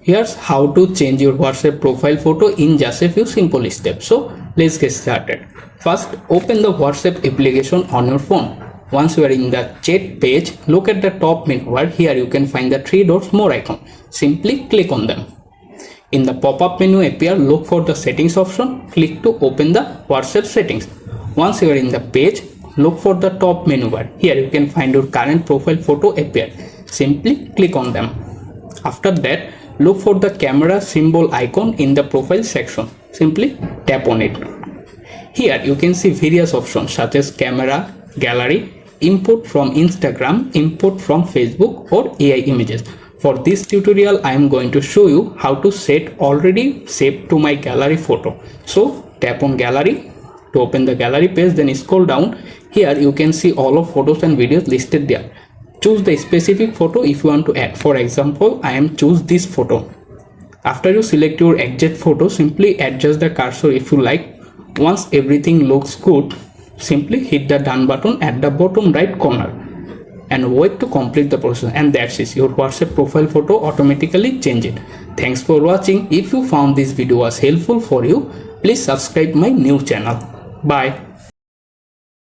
Here's how to change your WhatsApp profile photo in just a few simple steps. So let's get started. First, open the WhatsApp application on your phone. Once you are in the chat page, look at the top menu bar. Here you can find the three dots more icon. Simply click on them. In the pop-up menu appear, look for the settings option. Click to open the WhatsApp settings. Once you are in the page, look for the top menu bar. Here you can find your current profile photo appear. Simply click on them. After that, look for the camera symbol icon in the profile section. Simply tap on it. Here you can see various options such as camera, gallery, import from Instagram, import from Facebook or AI images. For this tutorial, I am going to show you how to set already saved to my gallery photo. So tap on gallery to open the gallery page, then scroll down. Here you can see all of photos and videos listed there. Choose the specific photo if you want to add. For example, I am choose this photo. After you select your exact photo, simply adjust the cursor if you like. Once everything looks good, simply hit the done button at the bottom right corner and wait to complete the process, and that's it. Your WhatsApp profile photo automatically change it. Thanks for watching. If you found this video was helpful for you, please subscribe my new channel. Bye.